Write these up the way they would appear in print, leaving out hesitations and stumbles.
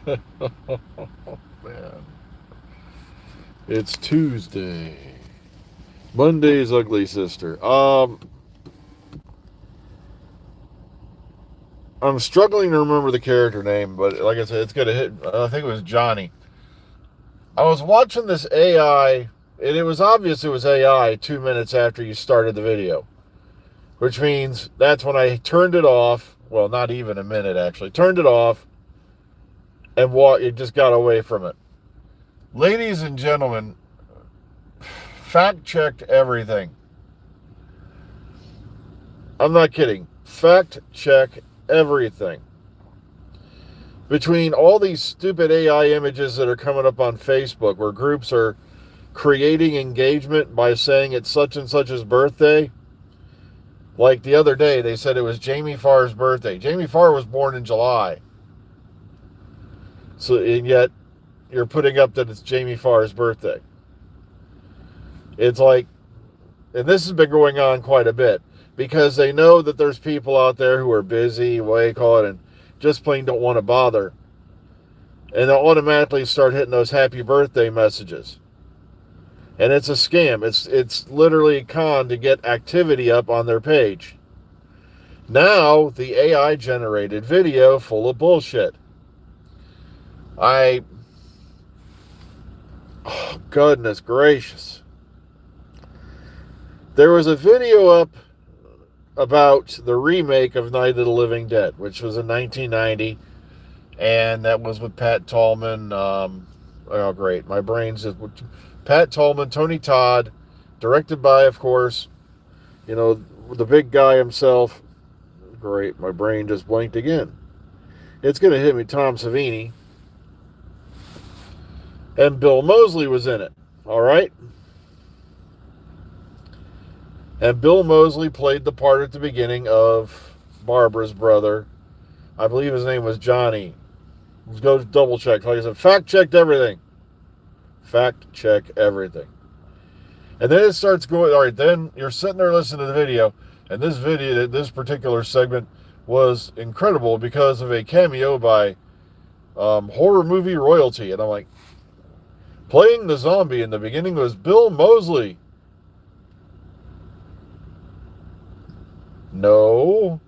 Man, it's Tuesday. Monday's ugly sister. I'm struggling to remember the character name, but like I said, it's gonna hit. I think it was Johnny. I was watching this AI, and it was obvious it was AI 2 minutes after you started the video, which means that's when I turned it off. Well, not even a minute actually. Turned it off and it just got away from it. Ladies and gentlemen, fact checked everything. I'm not kidding. Fact check everything. Between all these stupid AI images that are coming up on Facebook where groups are creating engagement by saying it's such and such's birthday. Like the other day, they said it was Jamie Farr's birthday. Jamie Farr was born in July. And yet you're putting up that it's Jamie Farr's birthday. It's like, and this has been going on quite a bit because they know that there's people out there who are busy, what do you call it, and just plain don't want to bother. And they'll automatically start hitting those happy birthday messages. And it's a scam. It's literally a con to get activity up on their page. Now, the AI generated video full of bullshit. Oh, goodness gracious. There was a video up about the remake of Night of the Living Dead, which was in 1990, and that was with Pat Tallman. Oh, great. My brain's just... Pat Tallman, Tony Todd, directed by, of course, the big guy himself. Great. My brain just blinked again. It's going to hit me. Tom Savini. And Bill Moseley was in it. All right? And Bill Moseley played the part at the beginning of Barbara's brother. I believe his name was Johnny. Let's go double check. Like I said, fact checked everything. Fact check everything. And then it starts going, all right, then you're sitting there listening to the video, and this particular segment was incredible because of a cameo by horror movie royalty. And I'm like, playing the zombie in the beginning was Bill Moseley. No.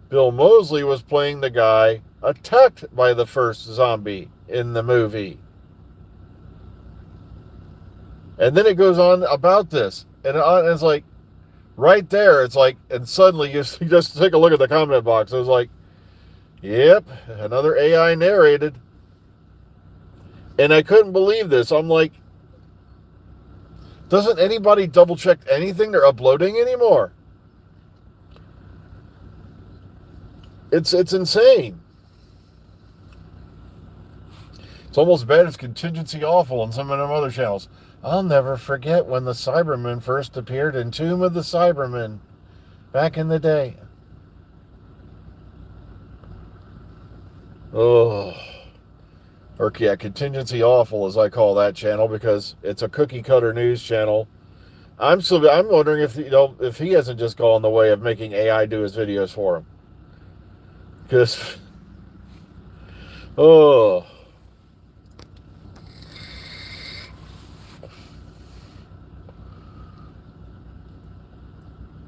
Bill Moseley was playing the guy attacked by the first zombie in the movie. And then it goes on about this. And it's like, right there, it's like, and suddenly you just take a look at the comment box. It was like, yep, another AI narrated. And I couldn't believe this. I'm like, doesn't anybody double check anything they're uploading anymore? It's insane. It's almost bad as Contingency Awful on some of them other channels. I'll never forget when the Cybermen first appeared in Tomb of the Cybermen back in the day. Oh. Or yeah, Contingency Awful, as I call that channel, because it's a cookie cutter news channel. I'm wondering if he hasn't just gone the way of making AI do his videos for him. Because oh.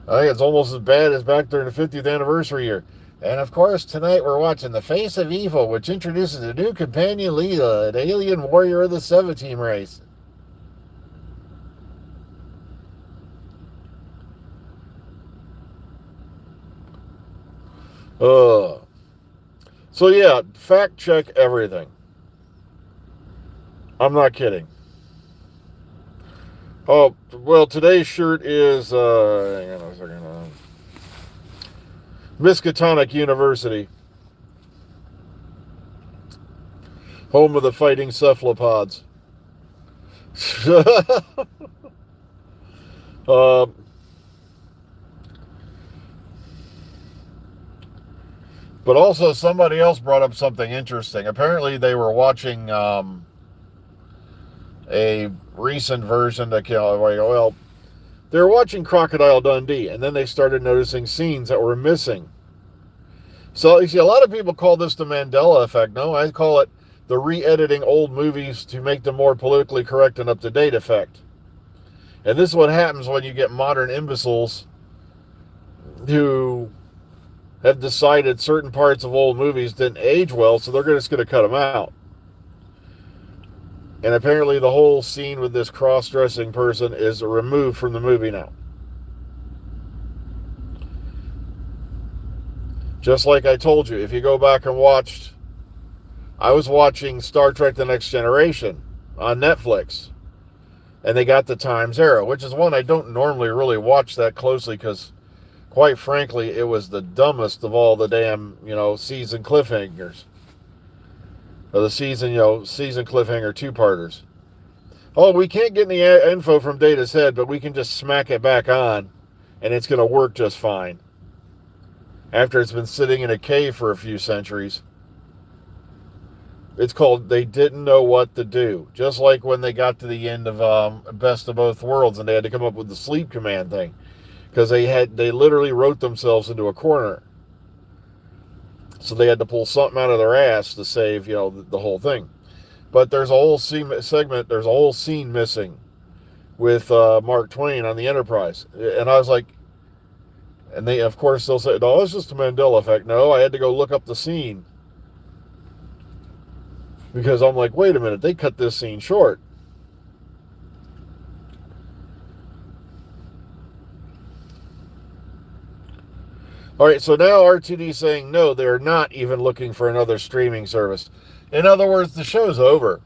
I think it's almost as bad as back during the 50th anniversary year. And of course, tonight we're watching The Face of Evil, which introduces a new companion, Leela, an alien warrior of the 17 race. So yeah, fact check everything. I'm not kidding. Oh, well, today's shirt is, hang on a second, Miskatonic University, home of the fighting cephalopods. But also somebody else brought up something interesting. Apparently they were watching a recent version that they were watching Crocodile Dundee, and then they started noticing scenes that were missing. So you see, a lot of people call this the Mandela effect. No, I call it the re-editing old movies to make them more politically correct and up-to-date effect. And this is what happens when you get modern imbeciles who have decided certain parts of old movies didn't age well, so they're just going to cut them out. And apparently the whole scene with this cross-dressing person is removed from the movie now. Just like I told you, if you go back and watched, I was watching Star Trek The Next Generation on Netflix, and they got the Times Arrow, which is one I don't normally really watch that closely because, quite frankly, it was the dumbest of all the damn, season cliffhangers. Or the season cliffhanger two-parters. Oh, we can't get any info from Data's head, but we can just smack it back on, and it's going to work just fine. After it's been sitting in a cave for a few centuries. It's called They Didn't Know What to Do. Just like when they got to the end of Best of Both Worlds and they had to come up with the sleep command thing. Because they literally wrote themselves into a corner. So they had to pull something out of their ass to save, the whole thing. But there's a whole scene missing with Mark Twain on the Enterprise. And I was like, and they, of course, they'll say, no, it's just a Mandela effect. No, I had to go look up the scene. Because I'm like, wait a minute, they cut this scene short. All right, so now RTD saying, no, they're not even looking for another streaming service. In other words, the show's over.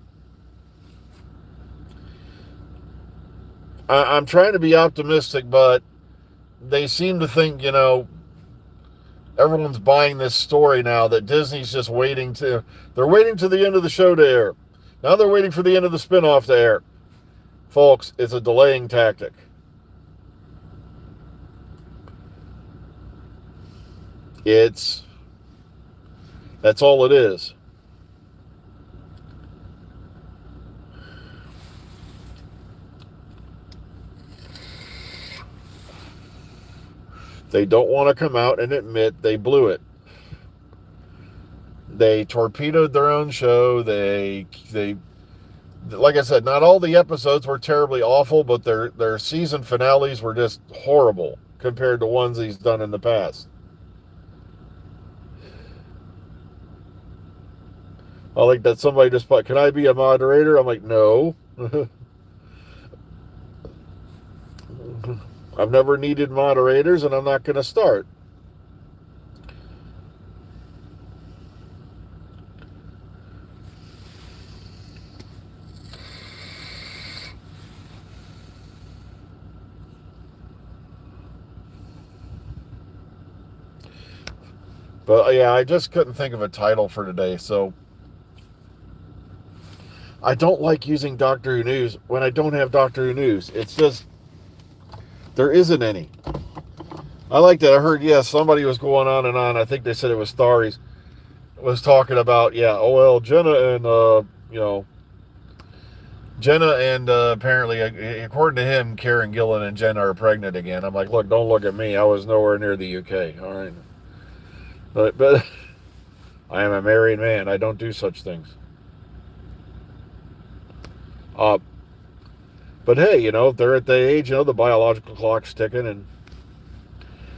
I'm trying to be optimistic, but they seem to think, everyone's buying this story now that Disney's just they're waiting to the end of the show to air. Now they're waiting for the end of the spinoff to air. Folks, it's a delaying tactic. That's all it is. They don't want to come out and admit they blew it. They torpedoed their own show. They like I said, not all the episodes were terribly awful, but their season finales were just horrible compared to ones he's done in the past. I like that somebody just put, can I be a moderator? I'm like, no. I've never needed moderators, and I'm not going to start. But yeah, I just couldn't think of a title for today, so I don't like using Doctor Who News when I don't have Doctor Who News. It's just, there isn't any. I like that. I heard, somebody was going on and on. I think they said it was Starries. Was talking about, Jenna and apparently, according to him, Karen Gillan and Jenna are pregnant again. I'm like, look, don't look at me. I was nowhere near the UK. All right. But I am a married man. I don't do such things. But hey, if they're at the age, the biological clock's ticking. And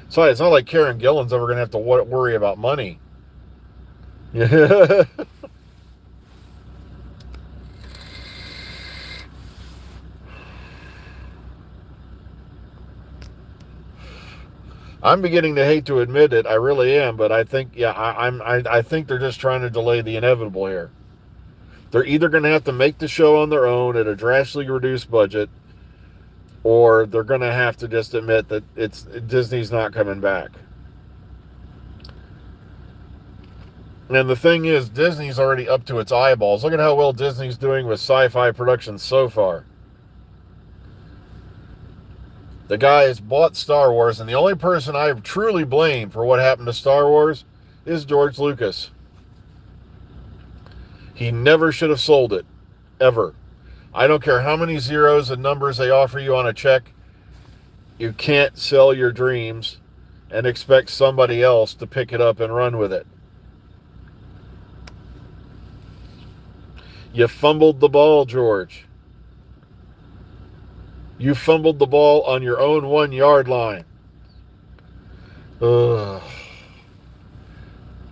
so it's not like Karen Gillan's ever going to have to worry about money. Yeah. I'm beginning to hate to admit it. I really am, but I think, I think they're just trying to delay the inevitable here. They're either going to have to make the show on their own at a drastically reduced budget, or they're going to have to just admit that Disney's not coming back. And the thing is, Disney's already up to its eyeballs. Look at how well Disney's doing with sci-fi productions so far. The guy has bought Star Wars, and the only person I truly blame for what happened to Star Wars is George Lucas. He never should have sold it, ever. I don't care how many zeros and numbers they offer you on a check. You can't sell your dreams and expect somebody else to pick it up and run with it. You fumbled the ball, George. You fumbled the ball on your own 1 yard line. Ugh.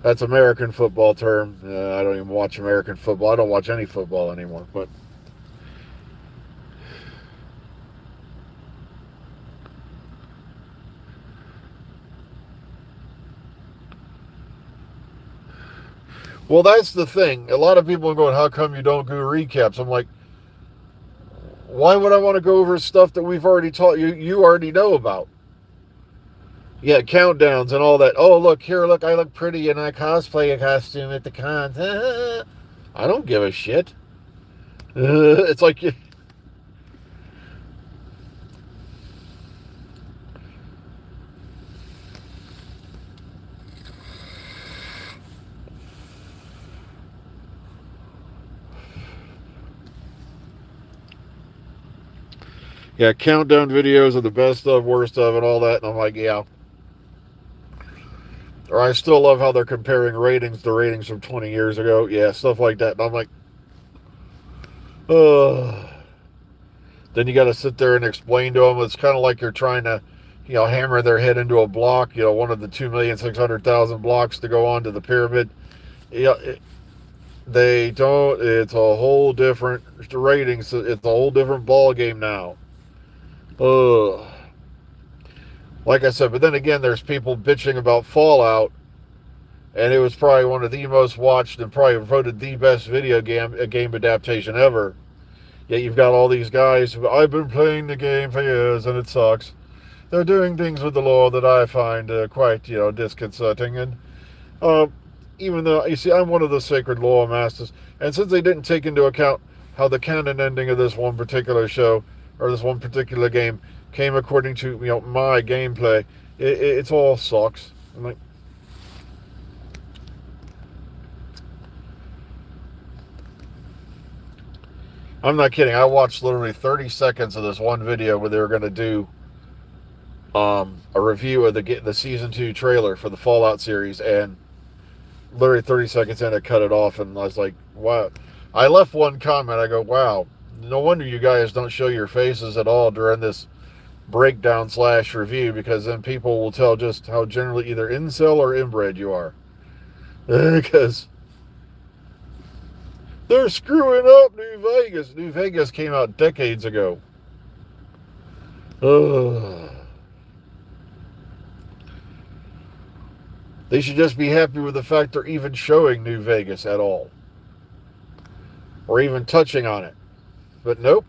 That's American football term. I don't even watch American football. I don't watch any football anymore. But well, that's the thing. A lot of people are going, how come you don't do recaps? I'm like, why would I want to go over stuff that we've already taught you? You already know about. Yeah, countdowns and all that. Oh, look, here, look, I look pretty in a cosplay costume at the con. I don't give a shit. It's like... Yeah, countdown videos of the best of, worst of, and all that. And I'm like, yeah. Or I still love how they're comparing ratings to ratings from 20 years ago. Yeah, stuff like that. And I'm like, ugh. Then you got to sit there and explain to them. It's kind of like you're trying to, hammer their head into a block. One of the 2,600,000 blocks to go onto the pyramid. They don't. It's a whole different rating. It's a whole different ball game now. Ugh. Like I said, but then again, there's people bitching about Fallout, and it was probably one of the most watched and probably voted the best video game adaptation ever. Yet you've got all these guys who, I've been playing the game for years and it sucks. They're doing things with the lore that I find quite, disconcerting. And even though, you see, I'm one of the sacred lore masters, and since they didn't take into account how the canon ending of this one particular show or this one particular game came according to my gameplay, it's all sucks. I'm like, I'm not kidding. I watched literally 30 seconds of this one video where they were going to do a review of the season 2 trailer for the Fallout series, and literally 30 seconds in, I cut it off, and I was like, wow. I left one comment. I go, wow, no wonder you guys don't show your faces at all during this breakdown / review, because then people will tell just how generally either incel or inbred you are. Because they're screwing up New Vegas. New Vegas came out decades ago. They should just be happy with the fact they're even showing New Vegas at all. Or even touching on it. But nope.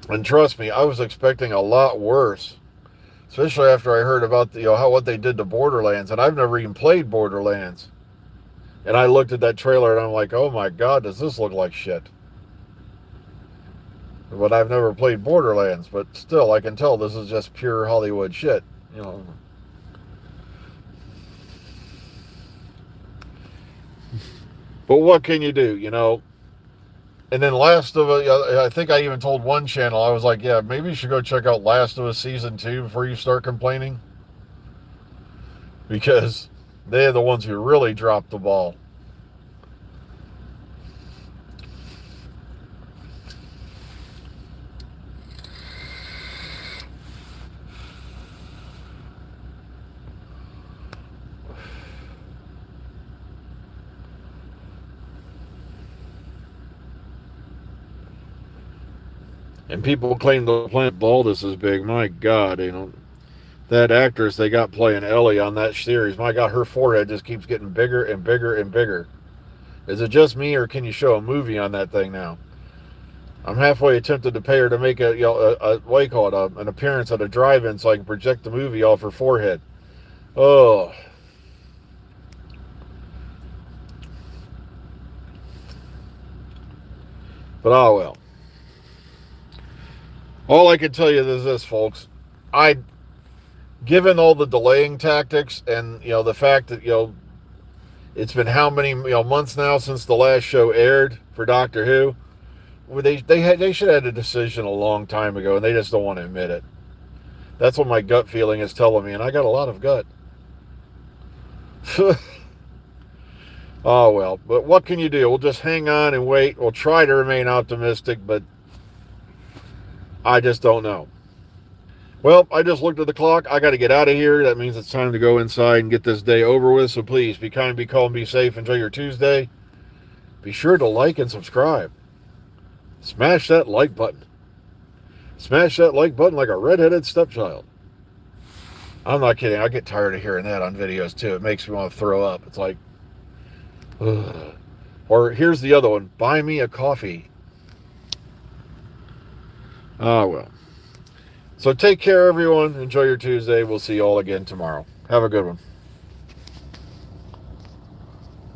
And trust me, I was expecting a lot worse. Especially after I heard about what they did to Borderlands. And I've never even played Borderlands. And I looked at that trailer and I'm like, oh my God, does this look like shit? But I've never played Borderlands. But still, I can tell this is just pure Hollywood shit. But what can you do, And then Last of Us, I think I even told one channel, I was like, yeah, maybe you should go check out Last of Us Season 2 before you start complaining. Because they're the ones who really dropped the ball. And people claim the plant baldness is big. My God, that actress they got playing Ellie on that series, my God, her forehead just keeps getting bigger and bigger and bigger. Is it just me, or can you show a movie on that thing now? I'm halfway tempted to pay her to make an appearance at a drive-in so I can project the movie off her forehead. Oh. But well. All I can tell you is this, folks. Given all the delaying tactics and, the fact that, it's been how many, months now since the last show aired for Doctor Who, They should have had a decision a long time ago, and they just don't want to admit it. That's what my gut feeling is telling me, and I got a lot of gut. Oh well, but what can you do? We'll just hang on and wait. We'll try to remain optimistic, but I just don't know. Well, I just looked at the clock. I got to get out of here. That means it's time to go inside and get this day over with. So please be kind, be calm, be safe. Enjoy your Tuesday. Be sure to like and subscribe. Smash that like button. Smash that like button like a redheaded stepchild. I'm not kidding. I get tired of hearing that on videos too. It makes me want to throw up. It's like, ugh. Or here's the other one. Buy me a coffee. Ah, well. So take care, everyone. Enjoy your Tuesday. We'll see you all again tomorrow. Have a good one.